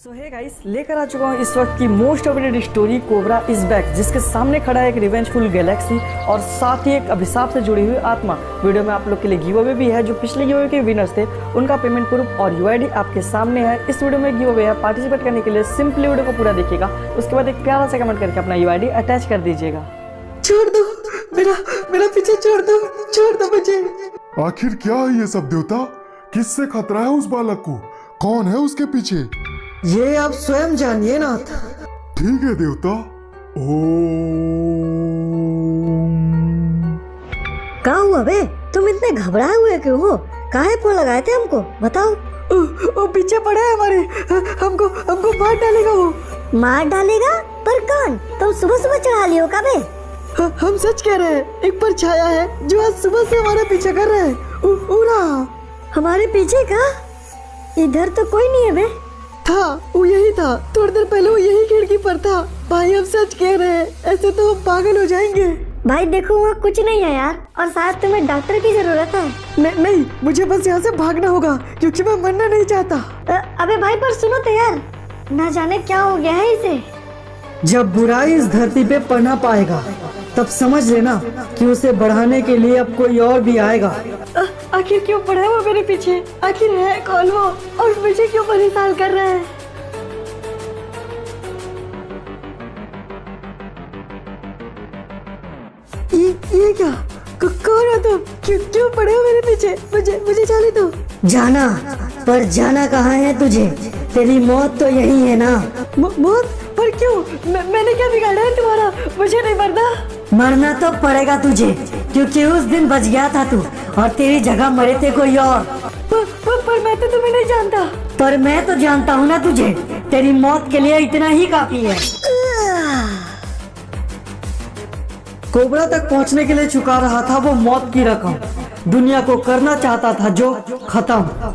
सो hey guys, लेकर आ चुका हूँ इस वक्त की most awaited story cobra is back, जिसके सामने खड़ा है एक रिवेंजफुल गैलेक्सी और साथ ही एक अभिशाप से जुड़ी हुई आत्मा। वीडियो में आप लोग के लिए गिव अवे भी है। जो पिछले गिव अवे के विनर्स थे उनका पेमेंट प्रूफ और यूआईडी आपके सामने है। इस वीडियो में गिव अवे है। पार्टिसिपेट करने के लिए सिंपली वीडियो को पूरा देखिएगा, उसके बाद एक प्यारा सा कमेंट करके अपना यूआईडी अटैच कर दीजिएगा। छोड़ दो मेरा पीछे छोड़ दो मुझे। आखिर क्या है ये सब देवता? किससे खतरा है उस बालक को? कौन है उसके पीछे? ये आप स्वयं जानिए नाथ। ठीक है देवता। ओम। क्या हुआ बे? तुम इतने घबराए हुए क्यों हो? काहे फोन लगाए थे हमको? बताओ। वो पीछे पड़ा है हमारे, हमको मार डालेगा वो। मार डालेगा? पर कौन? तुम सुबह सुबह चढ़ा लियो का बे? हम सच कह रहे हैं, एक परछाया है जो आज सुबह से हमारा पीछा कर रहा है। उड़ा हमारे पीछे का? इधर तो कोई नहीं है बे। था, वो यही था। थोड़ी देर पहले वो यही खिड़की पर था। भाई हम सच कह रहे हैं, ऐसे तो हम पागल हो जाएंगे। भाई देखो वहाँ कुछ नहीं है यार, और शायद तुम्हें डॉक्टर की जरूरत है। नहीं, मुझे बस यहाँ से भागना होगा क्योंकि मैं मरना नहीं चाहता। अबे भाई पर सुनो तो यार, ना जाने क्या हो गया है इसे। जब बुराई इस धरती पे पनह पाएगा तब समझ लेना कि उसे बढ़ाने के लिए अब कोई और भी आएगा। आखिर क्यों पड़ा है वो मेरे पीछे? आखिर है कौन वो और मुझे क्यों परेशान कर रहा है? ये क्या? कौन हो तुम? क्यों पड़े हो मेरे पीछे? मुझे जाने दो। जाना? पर जाना कहाँ है तुझे? तेरी मौत तो यही है ना। मौत? पर क्यों? मैंने क्या बिगाड़ा है तुम्हारा? मुझे नहीं मरना। मरना तो पड़ेगा तुझे, क्योंकि उस दिन बच गया था तू और तेरी जगह मरे थे कोई और। पर मैं तो तुम्हें नहीं जानता। पर मैं तो जानता हूँ ना तुझे। तेरी मौत के लिए इतना ही काफी है। कोबरा तक पहुँचने के लिए चुका रहा था वो मौत की रकम। दुनिया को करना चाहता था जो खत्म।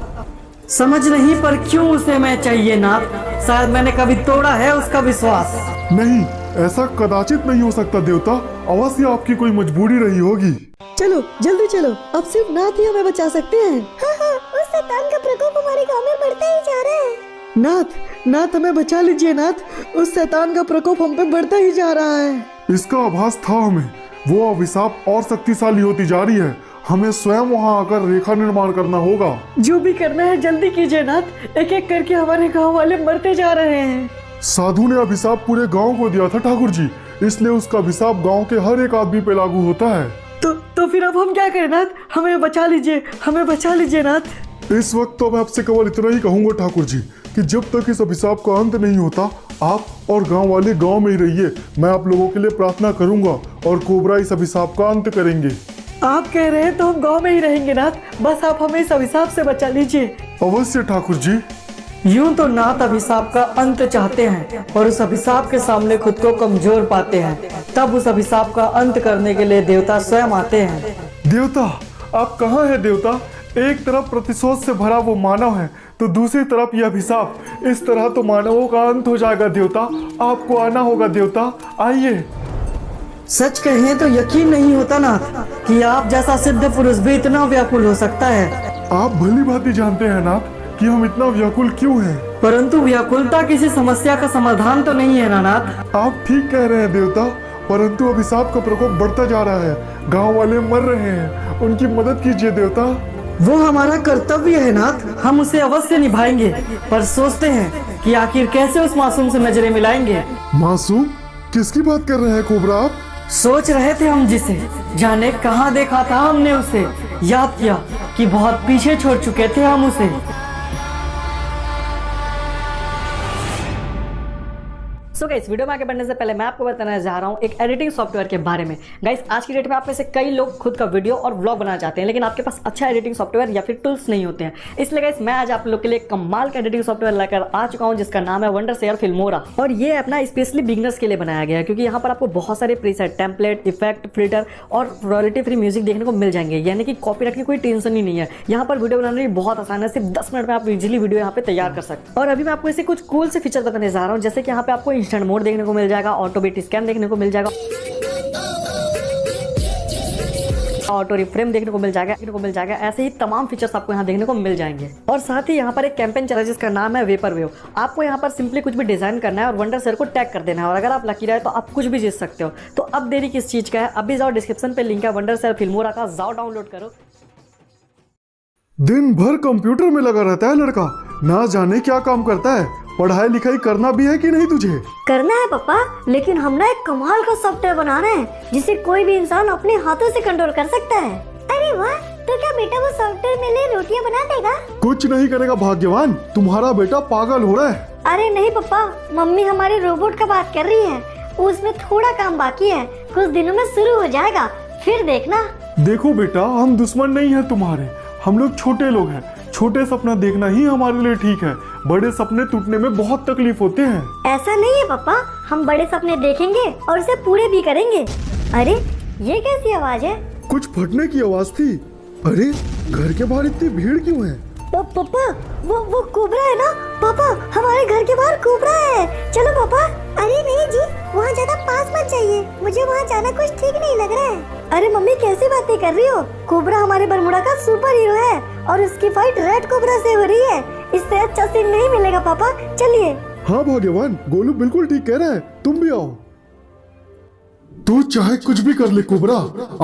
समझ नहीं पर क्यों उसे मैं चाहिए नाथ? शायद मैंने कभी तोड़ा है उसका विश्वास। नहीं, ऐसा कदाचित नहीं हो सकता देवता। अवश्य आपकी कोई मजबूरी रही होगी। चलो जल्दी चलो, अब सिर्फ नाथ ही हमें बचा सकते हैं। हाँ, उस शैतान का प्रकोप हमारे गांव में बढ़ते ही जा रहा है। नाथ हमें बचा लीजिए नाथ। उस शैतान का प्रकोप हम पे बढ़ता ही जा रहा है। इसका आभास था हमें। वो अभिशाप और शक्तिशाली होती जा रही है। हमें स्वयं वहाँ आकर रेखा निर्माण करना होगा। जो भी करना है जल्दी कीजिए नाथ। एक एक करके हमारे गाँव वाले मरते जा रहे हैं। साधु ने अभिशाप पूरे गांव को दिया था ठाकुर जी, इसलिए उसका अभिशाप गांव के हर एक आदमी पे लागू होता है। तो फिर अब हम क्या करें नाथ? हमें बचा लीजिए नाथ। इस वक्त तो मैं आपसे केवल इतना ही कहूंगा ठाकुर जी कि जब तक इस अभिशाप का अंत नहीं होता, आप और गांव वाले गांव में ही रहिए। मैं आप लोगों के लिए प्रार्थना करूंगा और कोबरा इस अभिशाप का अंत करेंगे। आप कह रहे हैं तो हम गांव में ही रहेंगे नाथ। बस आप हमें इस अभिशाप से बचा लीजिए। अवश्य ठाकुर जी। यूं तो नाथ अभिशाप का अंत चाहते हैं और उस अभिशाप के सामने खुद को कमजोर पाते हैं। तब उस अभिशाप का अंत करने के लिए देवता स्वयं आते हैं। देवता, आप कहाँ हैं देवता? एक तरफ प्रतिशोध से भरा वो मानव है तो दूसरी तरफ यह अभिशाप। इस तरह तो मानवों का अंत हो जाएगा देवता। आपको आना होगा देवता, आइए। सच कहें तो यकीन नहीं होता नाथ कि आप जैसा सिद्ध पुरुष भी इतना व्याकुल हो सकता है। आप भली भांति जानते हैं नाथ कि हम इतना व्याकुल क्यों हैं। परंतु व्याकुलता किसी समस्या का समाधान तो नहीं है ना नाथ। आप ठीक कह रहे हैं देवता, परंतु अभिशाप का प्रकोप बढ़ता जा रहा है। गांव वाले मर रहे हैं, उनकी मदद कीजिए देवता। वो हमारा कर्तव्य है नाथ, हम उसे अवश्य निभाएंगे। पर सोचते हैं कि आखिर कैसे उस मासूम से नजरें मिलाएंगे। मासूम? किसकी बात कर रहे हैं कोबरा आप? सोच रहे थे हम जिसे, जाने कहाँ देखा था हमने उसे। याद किया कि बहुत पीछे छोड़ चुके थे हम उसे। सो गाइस, वीडियो में आगे बढ़ने से पहले मैं आपको बताना चाह रहा हूँ एक एडिटिंग सॉफ्टवेयर के बारे में। गाइस, आज की डेट में आप में से कई लोग खुद का वीडियो और व्लॉग बनाना चाहते हैं, लेकिन आपके पास अच्छा एडिटिंग सॉफ्टवेयर या फिर टूल्स नहीं होते हैं। इसलिए गाइस, मैं आज आप लोग के लिए कमाल का एडिटिंग सॉफ्टवेयर लेकर आ चुका हूँ जिसका नाम है वंडरशेयर फिल्मोरा। और ये ऐप ना स्पेशली बिगिनर्स के लिए बनाया गया है, क्योंकि यहाँ पर आपको बहुत सारे प्रीसेट, टेम्पलेट, इफेक्ट, फिल्टर और रॉयल्टी फ्री म्यूजिक देखने को मिल जाएंगे। यानी कि कॉपीराइट की कोई टेंशन ही नहीं है। यहाँ पर वीडियो बनाने में बहुत आसान है। सिर्फ 10 मिनट में आप इजीली वीडियो यहाँ पे तैयार कर सकते हैं। और अभी मैं आपको ऐसे कुछ कूल से फीचर बताने जा रहा हूँ, जैसे कि यहाँ पे आपको इंस्टेंट मोड देखने को मिल जाएगा, ऑटो बीट स्कैन देखने को मिल जाएगा। ऑटो रिफ्रेम देखने को मिल जाएगा, ऐसे ही तमाम फीचर्स आपको यहाँ देखने को मिल जाएंगे। और साथ ही यहाँ पर एक कैंपेन चला है जिसका नाम है वेपर वेव। आपको यहाँ पर सिंपली कुछ भी डिजाइन करना है और वंडर सेल को टैग कर देना है, और अगर आप लकी रहे तो आप कुछ भी जीत सकते हो। तो अब देरी किस चीज का है, अभी जाओ डिस्क्रिप्शन पे लिंक है वंडर सेल फिल्मोरा का, जाओ डाउनलोड करो। दिन भर कंप्यूटर में लगा रहता है लड़का, ना जाने क्या काम करता है। पढ़ाई लिखाई करना भी है कि नहीं तुझे? करना है पापा, लेकिन हम ना एक कमाल का सॉफ्टवेयर बना रहे हैं जिसे कोई भी इंसान अपने हाथों से कंट्रोल कर सकता है। अरे वाह, तो क्या बेटा वो सॉफ्टवेयर मेरे लिए रोटियां बना देगा? कुछ नहीं करेगा भाग्यवान, तुम्हारा बेटा पागल हो रहा है। अरे नहीं पापा, मम्मी हमारे रोबोट का बात कर रही है, उसमें थोड़ा काम बाकी है, कुछ दिनों में शुरू हो जाएगा, फिर देखना। देखो बेटा, हम दुश्मन नहीं है तुम्हारे, हम लोग छोटे लोग हैं। छोटे सपना देखना ही हमारे लिए ठीक है, बड़े सपने टूटने में बहुत तकलीफ होते हैं। ऐसा नहीं है पापा, हम बड़े सपने देखेंगे और उसे पूरे भी करेंगे। अरे ये कैसी आवाज है? कुछ फटने की आवाज थी। अरे घर के बाहर इतनी भीड़ क्यों है? पापा वो कोबरा है ना पापा, हमारे घर के बाहर कोबरा है, चलो पापा। अरे नहीं जी, वहाँ ज्यादा पास मत जाइए, मुझे वहाँ जाना कुछ ठीक नहीं लग रहा है। अरे मम्मी कैसी बातें कर रही हो, कोबरा हमारे बरमुडा का सुपर हीरो है और उसकी फाइट रेड कोबरा से हो रही है, इससे अच्छा सीन नहीं मिलेगा पापा, चलिए। हाँ भाग्यवान, गोलू बिल्कुल ठीक कह रहा है, तुम भी आओ। तू चाहे कुछ भी कर ले कोबरा,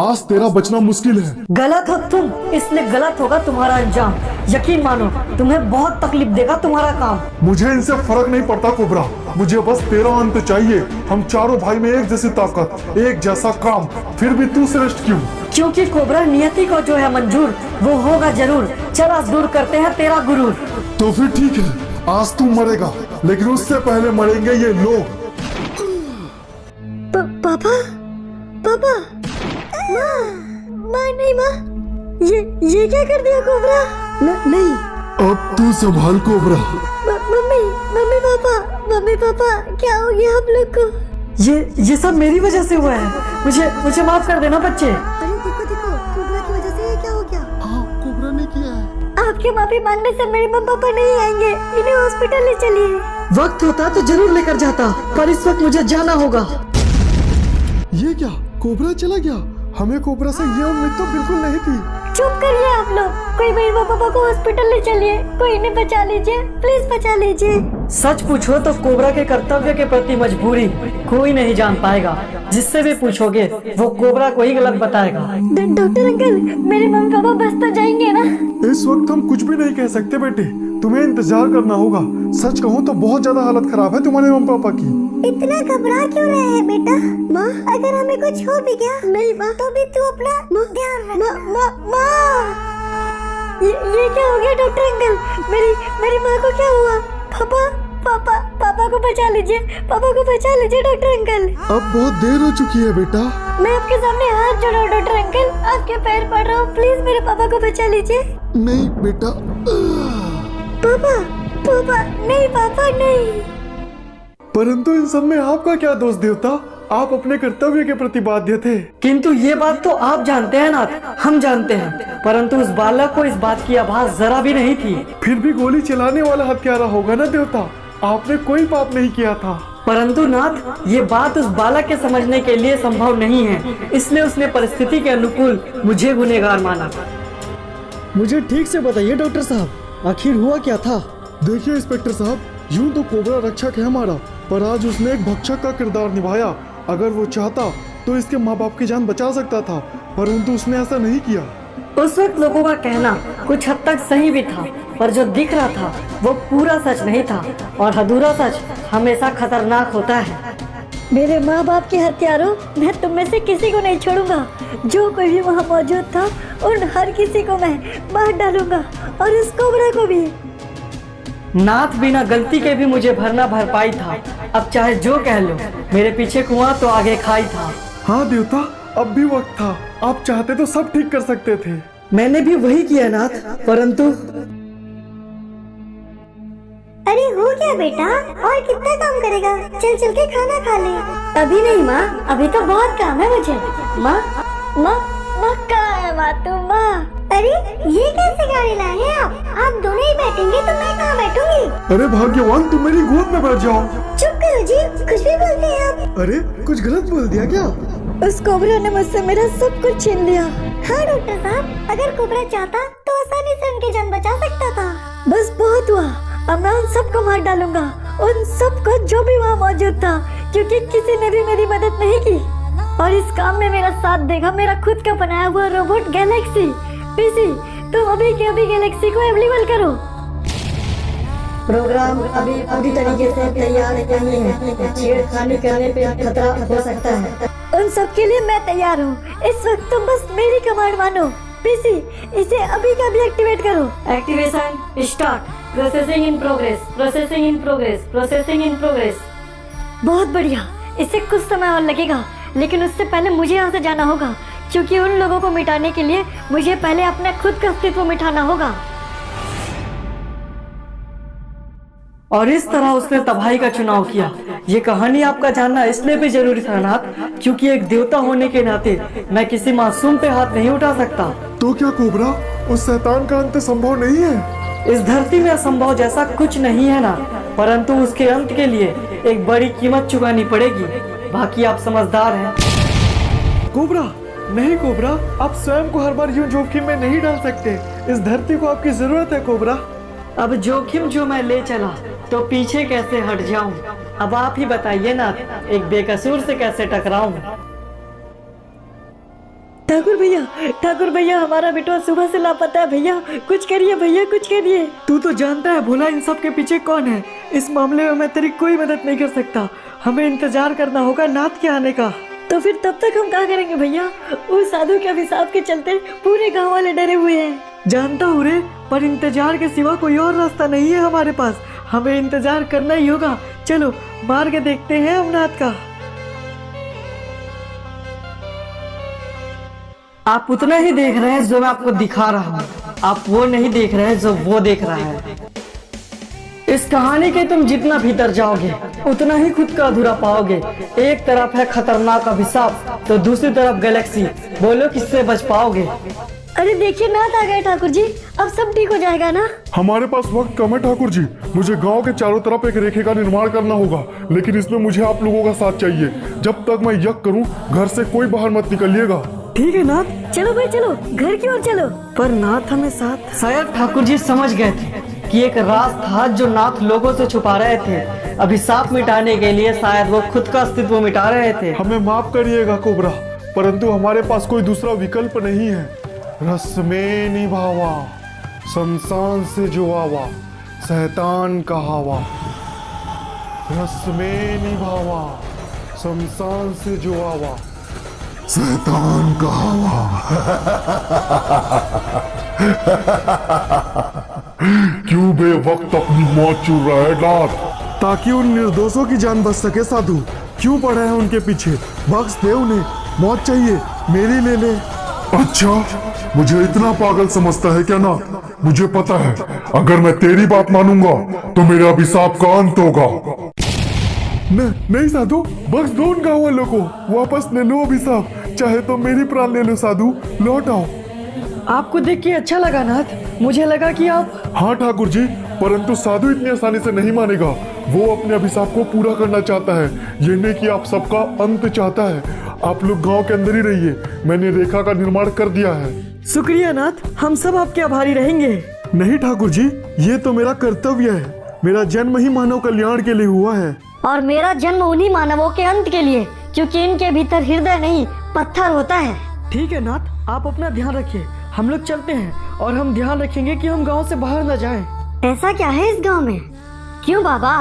आज तेरा बचना मुश्किल है। गलत हो तुम, इसलिए गलत होगा तुम्हारा अंजाम। यकीन मानो तुम्हें बहुत तकलीफ देगा तुम्हारा काम। मुझे इनसे फर्क नहीं पड़ता कोबरा, मुझे बस तेरा अंत चाहिए। हम चारों भाई में एक जैसी ताकत, एक जैसा काम, फिर भी तू श्रेष्ठ क्यों? क्योंकि कोबरा नियति को जो है मंजूर वो होगा जरूर। चल आज दूर करते हैं तेरा गुरूर। तो फिर ठीक है, आज तू मरेगा, लेकिन उससे पहले मरेंगे ये लोग। पापा पापा, माँ नहीं माँ, ये क्या कर दिया कोबरा? नहीं, अब तू संभाल कोबरा। मम्मी पापा क्या हो गया हम लोग को? ये सब मेरी वजह से हुआ है, मुझे माफ कर देना बच्चे। अरे देखो कोबरा की वजह से ये क्या हो गया? हाँ, कोबरा ने किया है। आपके माफी मांगने से मेरे मम्मी पापा नहीं आएंगे, इन्हें हॉस्पिटल ले चलिए। वक्त होता तो जरूर लेकर जाता, पर इस वक्त मुझे जाना होगा। ये क्या, कोबरा चला गया? हमें कोबरा से ये उम्मीद तो बिल्कुल नहीं थी। चुप करिए आप लोग, कोई मेरे पापा को हॉस्पिटल ले चलिए, कोई इन्हें बचा लीजिए, प्लीज बचा लीजिए। सच पूछो तो कोबरा के कर्तव्य के प्रति मजबूरी कोई नहीं जान पाएगा। जिससे भी पूछोगे वो कोबरा को ही गलत बताएगा। डॉक्टर अंकल, मेरे मम्मी पापा बच तो जाएंगे ना? इस वक्त हम कुछ भी नहीं कह सकते बेटे, तुम्हें इंतजार करना होगा। सच कहूँ तो बहुत ज्यादा हालत खराब है तुम्हारे मम्मी पापा की। इतना घबरा क्यों रहे हैं बेटा? माँ, अगर हमें कुछ हो भी गया नहीं माँ, तो भी तू अपना ध्यान रख। माँ, ये क्या हो गया डॉक्टर अंकल? मेरी माँ को क्या हुआ? पापा को बचा लीजिए, पापा को बचा लीजिए डॉक्टर अंकल। अब बहुत देर हो चुकी है बेटा। मैं आपके सामने हाथ जोड़ रहा हूँ डॉक्टर अंकल, आपके पैर पड़ रहा हूँ, प्लीज मेरे पापा को बचा लीजिए। नहीं बेटा। पापा नहीं। परंतु इन सब में आपका क्या दोष देवता, आप अपने कर्तव्य के प्रति बाध्य थे। किंतु ये बात तो आप जानते हैं नाथ, हम जानते हैं, परंतु उस बालक को इस बात की आभास जरा भी नहीं थी। फिर भी गोली चलाने वाला हत्यारा होगा ना देवता, आपने कोई पाप नहीं किया था। परंतु नाथ, ये बात उस बालक के समझने के लिए संभव नहीं है, इसलिए उसने परिस्थिति के अनुकूल मुझे गुनहगार माना। मुझे ठीक से बताइए डॉक्टर साहब, आखिर हुआ क्या था? देखिए इंस्पेक्टर साहब, यूं तो कोबरा रक्षक है हमारा, पर आज उसने एक भक्षक का किरदार निभाया। अगर वो चाहता तो इसके माँ बाप की जान बचा सकता था, परंतु उसने ऐसा नहीं किया। उस वक्त लोगों का कहना कुछ हद तक सही भी था, पर जो दिख रहा था वो पूरा सच नहीं था, और अधूरा सच हमेशा खतरनाक होता है। मेरे माँ बाप के हत्यारों, मैं तुम में से किसी को नहीं छोड़ूंगा। जो कोई भी वहाँ मौजूद था उन हर किसी को मैं मार डालूंगा, और इस कोबरा को भी। नाथ बिना गलती के भी मुझे भरना भरपाई था, अब चाहे जो कह लो, मेरे पीछे कुआं तो आगे खाई था। हाँ देवता, अब भी वक्त था, आप चाहते तो सब ठीक कर सकते थे। मैंने भी वही किया नाथ, परंतु। अरे हो गया बेटा, और कितना काम करेगा, चल के खाना खा ले। अभी नहीं माँ, अभी तो बहुत काम है मुझे। माँ कहाँ है माँ तुम? माँ, अरे ये कैसे गाड़ी लाए हैं आप दोनों ही बैठेंगे तो मैं कहाँ बैठूंगी? अरे भाग्यवान, तुम मेरी गोद में बैठ जाओ। चुप करो जी, कुछ भी बोलते हैं आप। अरे कुछ गलत बोल दिया क्या? उस कोबरा ने मुझसे मेरा सब कुछ छीन लिया। हाँ डॉक्टर साहब, अगर कोबरा चाहता तो आसानी से उनकी जान बचा सकता था। बस बहुत हुआ, अब मैं उन सबको मार डालूंगा, उन सबको जो भी वहाँ मौजूद था, क्योंकि किसी ने भी मेरी मदद नहीं की। और इस काम में मेरा साथ देगा मेरा खुद का बनाया हुआ रोबोट गैलेक्सी। पीसी, तुम अभी के अभी गैलेक्सी को अवेलेबल करो। प्रोग्राम अभी पूरी तरीके से तैयार नहीं है, छेड़खानी करने पे खतरा हो सकता है। उन सब के लिए मैं तैयार हूँ। इस वक्त तुम बस मेरी कमांड मानो। पीसी, इसे अभी का भी एक्टिवेट करो। Activation start. Processing in progress, processing in progress, processing in progress. बहुत बढ़िया, इसे कुछ समय और लगेगा, लेकिन उससे पहले मुझे यहाँ से जाना होगा, क्योंकि उन लोगों को मिटाने के लिए मुझे पहले अपने खुद का अस्तित्व मिटाना होगा। और इस तरह उसने तबाही का चुनाव किया। ये कहानी आपका जानना इसलिए भी जरूरी था नाथ, क्योंकि एक देवता होने के नाते मैं किसी मासूम पे हाथ नहीं उठा सकता। तो क्या कोबरा, उस शैतान का अंत संभव नहीं है? इस धरती में असंभव जैसा कुछ नहीं है ना, परंतु उसके अंत के लिए एक बड़ी कीमत चुकानी पड़ेगी। बाकी आप समझदार हैं। कोबरा, नहीं कोबरा, आप स्वयं को हर बार यूं जोखिम में नहीं डाल सकते। इस धरती को आपकी जरूरत है कोबरा। अब जोखिम जो मैं ले चला तो पीछे कैसे हट जाऊं? अब आप ही बताइए ना, एक बेकसूर से कैसे टकराऊं? ठाकुर भैया, हमारा बेटा सुबह से लापता है भैया, कुछ करिए भैया, कुछ करिए। तू तो जानता है भोला इन सब के पीछे कौन है। इस मामले में मैं तेरी कोई मदद नहीं कर सकता। हमें इंतजार करना होगा नाथ के आने का। तो फिर तब तक हम क्या करेंगे भैया? उस साधु के अभिशाप के चलते पूरे गांव वाले डरे हुए हैं। जानता हूँ रे, पर इंतजार के सिवा कोई और रास्ता नहीं है हमारे पास। हमें इंतजार करना ही होगा। चलो मार के देखते हैं हम नाथ का। आप उतना ही देख रहे हैं जो मैं आपको दिखा रहा हूँ, आप वो नहीं देख रहे हैं जो वो देख रहा है। इस कहानी के तुम जितना भीतर जाओगे उतना ही खुद का अधूरा पाओगे। एक तरफ है खतरनाक अभिशाप तो दूसरी तरफ गैलेक्सी। बोलो किससे बच पाओगे? अरे देखिए नाथ आ गए ठाकुर जी, अब सब ठीक हो जाएगा ना? हमारे पास वक्त कम है ठाकुर जी। मुझे गांव के चारों तरफ एक रेखे का निर्माण करना होगा, लेकिन इसमें मुझे आप लोगों का साथ चाहिए। जब तक मैं यज्ञ करूं, घर से कोई बाहर मत निकलिएगा। ठीक है नाथ। चलो भाई चलो, घर की ओर चलो। पर नाथ हमें साथ। शायद ठाकुर जी समझ गए थे कि एक राज था जो नाथ लोगों से छुपा रहे थे। अभिशाप मिटाने के लिए शायद वो खुद का अस्तित्व मिटा रहे थे। हमें माफ करिएगा कोबरा, परंतु हमारे पास कोई दूसरा विकल्प नहीं है। रस में निभावा, शमशान से जो आवा, शैतान कहावा। रस में निभावा, शमशान से जो आवा, शैतान कहावा। क्यों बेवक्त अपनी मौत चुन रहा है नाथ? ताकि उन निर्दोषों की जान बच सके साधु। क्यों पड़ा है उनके पीछे? बख्श दे उन्हें, मौत चाहिए मेरी ले ले। अच्छा, मुझे इतना पागल समझता है क्या नाथ? मुझे पता है अगर मैं तेरी बात मानूंगा तो मेरे अभिशाप का अंत होगा। नहीं साधु, बख्श दो उन गाँव वालों को, वापस ले लो अभिशाप। चाहे तो मेरी प्राण ले लो साधु, लौट आओ। आपको देख के अच्छा लगा नाथ। मुझे लगा कि आप। हाँ ठाकुर जी, परंतु साधु इतनी आसानी से नहीं मानेगा। वो अपने अभिशाप को पूरा करना चाहता है, ये नहीं कि आप सबका अंत चाहता है। आप लोग गांव के अंदर ही रहिए, मैंने रेखा का निर्माण कर दिया है। शुक्रिया नाथ, हम सब आपके आभारी रहेंगे। नहीं ठाकुर जी, ये तो मेरा कर्तव्य है। मेरा जन्म ही मानव कल्याण के लिए हुआ है। और मेरा जन्म उन्हीं मानवों के अंत के लिए, क्योंकि इनके भीतर हृदय नहीं पत्थर होता है। ठीक है नाथ, आप अपना ध्यान रखिए। हम लोग चलते हैं और हम ध्यान रखेंगे कि हम गांव से बाहर न जाएं। ऐसा क्या है इस गांव में? क्यों बाबा,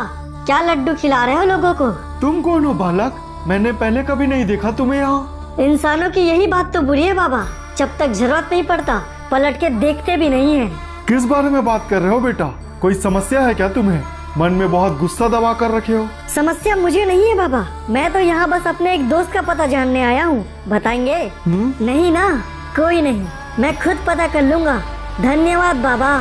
क्या लड्डू खिला रहे हो लोगों को? तुम कौन हो बालक? मैंने पहले कभी नहीं देखा तुम्हें यहाँ। इंसानों की यही बात तो बुरी है बाबा, जब तक जरूरत नहीं पड़ता पलट के देखते भी नहीं है। किस बारे में बात कर रहे हो बेटा? कोई समस्या है क्या तुम्हें? मन में बहुत गुस्सा दबा कर रखे हो। समस्या मुझे नहीं है बाबा, मैं तो यहाँ बस अपने एक दोस्त का पता जानने आया हूँ। बताएंगे? नहीं ना, कोई नहीं, मैं खुद पता कर लूँगा। धन्यवाद बाबा।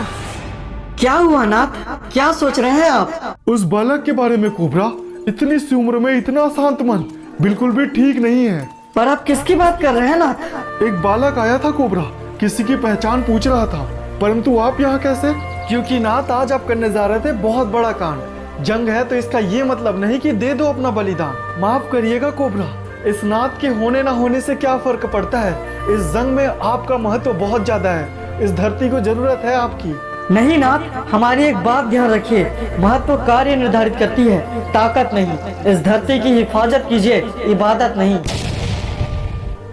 क्या हुआ नाथ, क्या सोच रहे हैं आप? उस बालक के बारे में कोबरा, इतनी सी उम्र में इतना शांत मन बिल्कुल भी ठीक नहीं है। पर आप किसकी बात कर रहे हैं नाथ? एक बालक आया था कोबरा, किसी की पहचान पूछ रहा था, परंतु आप यहाँ कैसे? क्योंकि नाथ आज आप करने जा रहे थे बहुत बड़ा कांड। जंग है तो इसका ये मतलब नहीं कि दे दो अपना बलिदान। माफ करिएगा कोबरा, इस नात के होने ना होने से क्या फर्क पड़ता है। इस जंग में आपका महत्व बहुत ज्यादा है। इस धरती को जरूरत है आपकी। नहीं नाथ, हमारी एक बात ध्यान रखिए, महत्व कार्य निर्धारित करती है, ताकत नहीं। इस धरती की हिफाजत कीजिए, इबादत नहीं।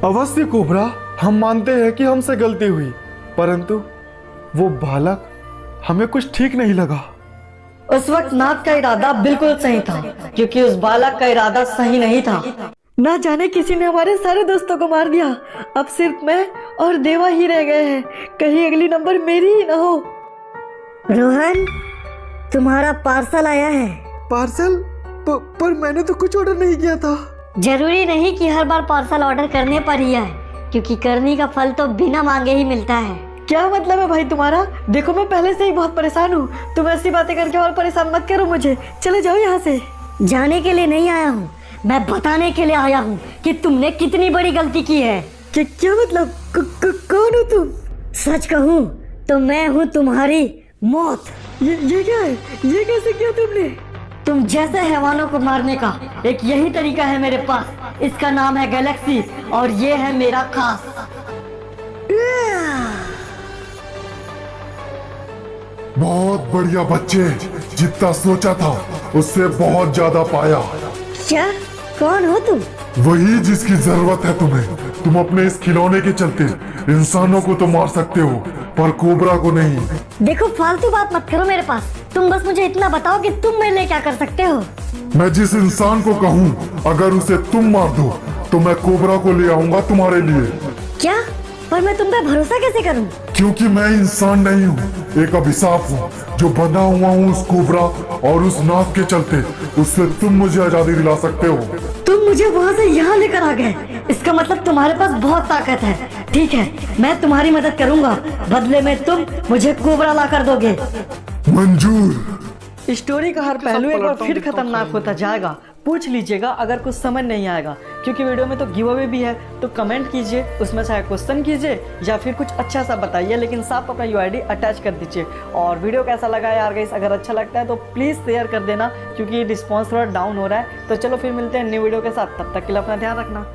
अवश्य कोबरा, हम मानते हैं कि हमसे गलती हुई, परंतु वो बालक हमें कुछ ठीक नहीं लगा। उस वक्त नाथ का इरादा बिल्कुल सही था, क्योंकि उस बालक का इरादा सही नहीं था। ना जाने किसी ने हमारे सारे दोस्तों को मार दिया। अब सिर्फ मैं और देवा ही रह गए हैं। कहीं अगली नंबर मेरी ही ना हो। रोहन, तुम्हारा पार्सल आया है। पार्सल? पर मैंने तो कुछ ऑर्डर नहीं किया था। जरूरी नहीं कि हर बार पार्सल ऑर्डर करने पर ही आए, क्योंकि करनी का फल तो बिना मांगे ही मिलता है। क्या मतलब है भाई तुम्हारा? देखो मैं पहले से ही बहुत परेशान हूँ, तुम ऐसी बातें करके और परेशान मत करो मुझे। चले जाओ यहाँ से। जाने के लिए नहीं आया हूँ, मैं बताने के लिए आया हूँ कि तुमने कितनी बड़ी गलती की है। क्या मतलब? कौन हो तुम? सच कहूँ तो मैं हूँ तुम्हारी मौत। ये क्या है? ये कैसे किया तुमने? तुम जैसे हैवानों को मारने का एक यही तरीका है मेरे पास। इसका नाम है गैलेक्सी और ये है मेरा खास। बहुत बढ़िया बच्चे, जितना सोचा था उससे बहुत ज्यादा पाया। क्या? कौन हो तुम? वही जिसकी जरूरत है तुम्हें। तुम अपने इस खिलौने के चलते इंसानों को तो मार सकते हो, पर कोबरा को नहीं। देखो फालतू बात मत करो मेरे पास। तुम बस मुझे इतना बताओ कि तुम मेरे लिए क्या कर सकते हो। मैं जिस इंसान को कहूँ अगर उसे तुम मार दो तो मैं कोबरा को ले आऊंगा तुम्हारे लिए। क्या? पर मैं तुम पे भरोसा कैसे करूं? क्योंकि मैं इंसान नहीं हूँ, एक अभिशाप हूँ जो बंधा हुआ हूँ उस कोबरा और उस नाग के चलते। उससे तुम मुझे आजादी दिला सकते हो। तुम मुझे वहाँ से यहाँ लेकर आ गए, इसका मतलब तुम्हारे पास बहुत ताकत है। ठीक है, मैं तुम्हारी मदद करूँगा, बदले में तुम मुझे कोबरा ला कर दोगे। मंजूर। स्टोरी का हर पहलू एक बार फिर खतरनाक होता जाएगा। पूछ लीजिएगा अगर कुछ समझ नहीं आएगा, क्योंकि वीडियो में तो गिव अवे भी है। तो कमेंट कीजिए, उसमें चाहे क्वेश्चन कीजिए या फिर कुछ अच्छा सा बताइए, लेकिन साफ अपना यूआईडी अटैच कर दीजिए। और वीडियो कैसा लगा यार गाइस, अगर अच्छा लगता है तो प्लीज़ शेयर कर देना, क्योंकि रिस्पॉन्स थोड़ा डाउन हो रहा है। तो चलो फिर मिलते हैं न्यू वीडियो के साथ, तब तक के लिए अपना ध्यान रखना।